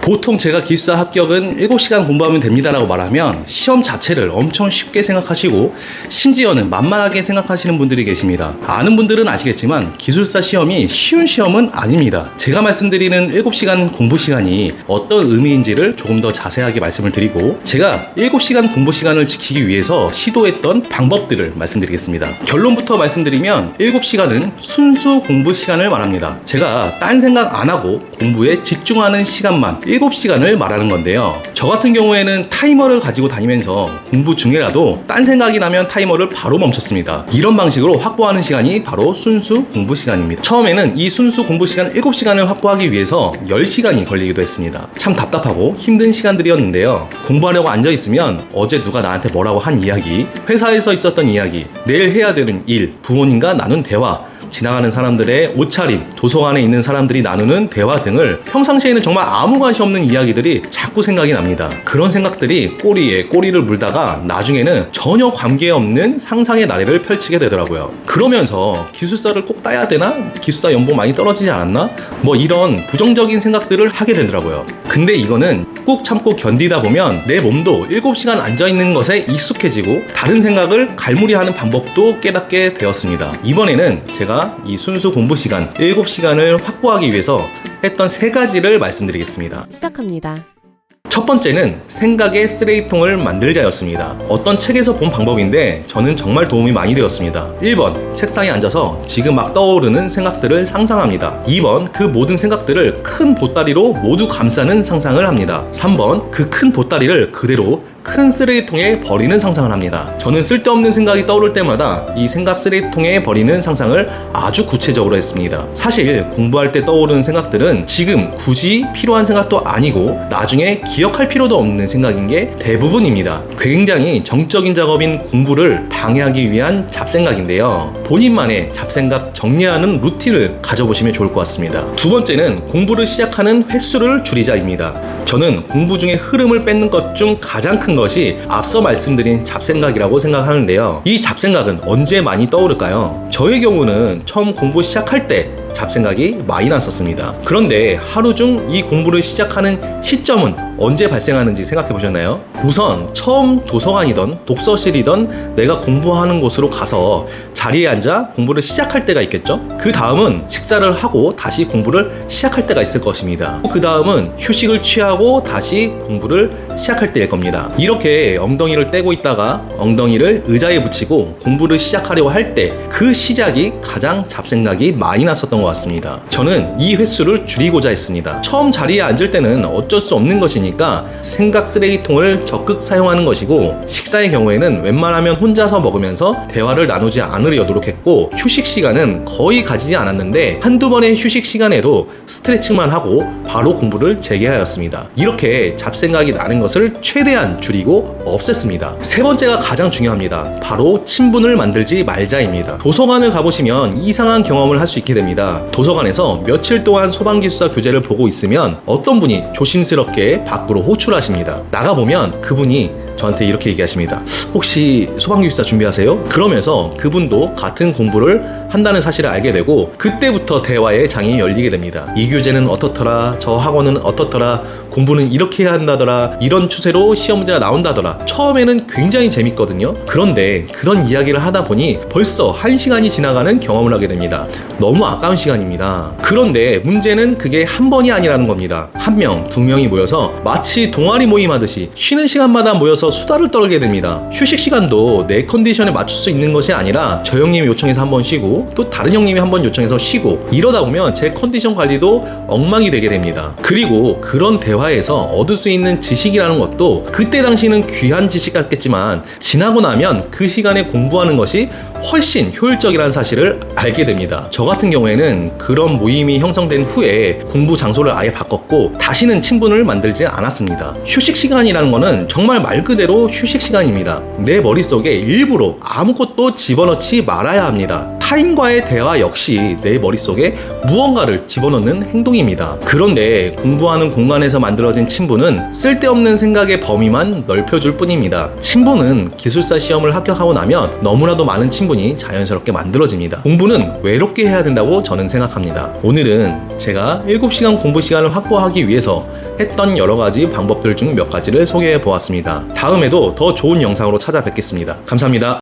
보통 제가 기숙사 합격은 7시간 공부하면 됩니다라고 말하면 시험 자체를 엄청 쉽게 생각하시고 심지어는 만만하게 생각하시는 분들이 계십니다. 아는 분들은 아시겠지만 기술사 시험이 쉬운 시험은 아닙니다. 제가 말씀드리는 7시간 공부 시간이 어떤 의미인지를 조금 더 자세하게 말씀을 드리고 제가 7시간 공부 시간을 지키기 위해서 시도했던 방법들을 말씀드리겠습니다. 결론부터 말씀드리면 7시간은 순수 공부 시간을 말합니다. 제가 딴 생각 안 하고 공부에 집중하는 시간만 7시간을 말하는 건데요. 저 같은 경우에는 타이머를 가지고 다니면서 공부 중이라도 딴 생각이 나면 타이머를 바로 멈췄습니다. 이런 방식으로 확보하는 시간이 바로 순수 공부 시간입니다. 처음에는 이 순수 공부 시간 7시간을 확보하기 위해서 10시간이 걸리기도 했습니다. 참 답답하고 힘든 시간들이었는데요. 공부하려고 앉아있으면 어제 누가 나한테 뭐라고 한 이야기, 회사에서 있었던 이야기, 내일 해야 되는 일, 부모님과 나눈 대화, 지나가는 사람들의 옷차림, 도서관에 있는 사람들이 나누는 대화 등을 평상시에는 정말 아무 관심 없는 이야기들이 자꾸 생각이 납니다. 그런 생각들이 꼬리에 꼬리를 물다가 나중에는 전혀 관계없는 상상의 나래를 펼치게 되더라고요. 그러면서 기술사를 꼭 따야 되나? 기술사 연봉 많이 떨어지지 않았나? 뭐 이런 부정적인 생각들을 하게 되더라고요. 근데 이거는 꾹 참고 견디다 보면 내 몸도 7시간 앉아있는 것에 익숙해지고 다른 생각을 갈무리하는 방법도 깨닫게 되었습니다. 이번에는 제가 이 순수 공부 시간 7시간을 확보하기 위해서 했던 3가지를 말씀드리겠습니다. 시작합니다. 첫 번째는 생각의 쓰레기통을 만들자였습니다. 어떤 책에서 본 방법인데 저는 정말 도움이 많이 되었습니다. 1번, 책상에 앉아서 지금 막 떠오르는 생각들을 상상합니다. 2번, 그 모든 생각들을 큰 보따리로 모두 감싸는 상상을 합니다. 3번, 그 큰 보따리를 그대로 큰 쓰레기통에 버리는 상상을 합니다. 저는 쓸데없는 생각이 떠오를 때마다 이 생각 쓰레기통에 버리는 상상을 아주 구체적으로 했습니다. 사실 공부할 때 떠오르는 생각들은 지금 굳이 필요한 생각도 아니고 나중에 기억할 필요도 없는 생각인 게 대부분입니다. 굉장히 정적인 작업인 공부를 방해하기 위한 잡생각인데요. 본인만의 잡생각 정리하는 루틴을 가져보시면 좋을 것 같습니다. 두 번째는 공부를 시작하는 횟수를 줄이자입니다. 저는 공부 중에 흐름을 뺏는 것 중 가장 큰 것이 앞서 말씀드린 잡생각이라고 생각하는데요. 이 잡생각은 언제 많이 떠오를까요? 저의 경우는 처음 공부 시작할 때 잡생각이 많이 났었습니다. 그런데 하루 중 이 공부를 시작하는 시점은 언제 발생하는지 생각해 보셨나요? 우선 처음 도서관이던 독서실이던 내가 공부하는 곳으로 가서 자리에 앉아 공부를 시작할 때가 있겠죠? 그 다음은 식사를 하고 다시 공부를 시작할 때가 있을 것입니다. 그 다음은 휴식을 취하고 다시 공부를 시작할 때일 겁니다. 이렇게 엉덩이를 떼고 있다가 엉덩이를 의자에 붙이고 공부를 시작하려고 할 때 그 시작이 가장 잡생각이 많이 났었던 것 같습니다. 저는 이 횟수를 줄이고자 했습니다. 처음 자리에 앉을 때는 어쩔 수 없는 것이니까 생각 쓰레기통을 적극 사용하는 것이고 식사의 경우에는 웬만하면 혼자서 먹으면서 대화를 나누지 않으려 노력했고 휴식 시간은 거의 가지지 않았는데 한두 번의 휴식 시간에도 스트레칭만 하고 바로 공부를 재개하였습니다. 이렇게 잡생각이 나는 것을 최대한 줄이고 없앴습니다. 세 번째가 가장 중요합니다. 바로 친분을 만들지 말자입니다. 도서관을 가보시면 이상한 경험을 할 수 있게 됩니다. 도서관에서 며칠 동안 소방기술사 교재를 보고 있으면 어떤 분이 조심스럽게 밖으로 호출하십니다. 나가보면 그분이 저한테 이렇게 얘기하십니다. 혹시 소방기술사 준비하세요? 그러면서 그분도 같은 공부를 한다는 사실을 알게 되고 그때부터 대화의 장이 열리게 됩니다. 이 교재는 어떻더라, 저 학원은 어떻더라, 공부는 이렇게 해야 한다더라, 이런 추세로 시험 문제가 나온다더라. 처음에는 굉장히 재밌거든요. 그런데 그런 이야기를 하다 보니 벌써 1시간이 지나가는 경험을 하게 됩니다. 너무 아까운 시간입니다. 그런데 문제는 그게 한 번이 아니라는 겁니다. 1명, 2명이 모여서 마치 동아리 모임 하듯이 쉬는 시간마다 모여서 수다를 떨게 됩니다. 휴식 시간도 내 컨디션에 맞출 수 있는 것이 아니라 저 형님이 요청해서 한번 쉬고 또 다른 형님이 한번 요청해서 쉬고 이러다 보면 제 컨디션 관리도 엉망이 되게 됩니다. 그리고 그런 대화에서 얻을 수 있는 지식이라는 것도 그때 당시는 귀한 지식 같겠지만 지나고 나면 그 시간에 공부하는 것이 훨씬 효율적이라는 사실을 알게 됩니다. 저 같은 경우에는 그런 모임이 형성된 후에 공부 장소를 아예 바꿨고 다시는 친분을 만들지 않았습니다. 휴식 시간이라는 거는 정말 말 그대로 휴식 시간입니다. 내 머릿속에 일부러 아무것도 집어넣지 말아야 합니다. 타인과의 대화 역시 내 머릿속에 무언가를 집어넣는 행동입니다. 그런데 공부하는 공간에서 만들어진 친분은 쓸데없는 생각의 범위만 넓혀줄 뿐입니다. 친분은 기술사 시험을 합격하고 나면 너무나도 많은 친분이 자연스럽게 만들어집니다. 공부는 외롭게 해야 된다고 저는 생각합니다. 오늘은 제가 7시간 공부 시간을 확보하기 위해서 했던 여러가지 방법들 중 몇 가지를 소개해 보았습니다. 다음에도 더 좋은 영상으로 찾아뵙겠습니다. 감사합니다.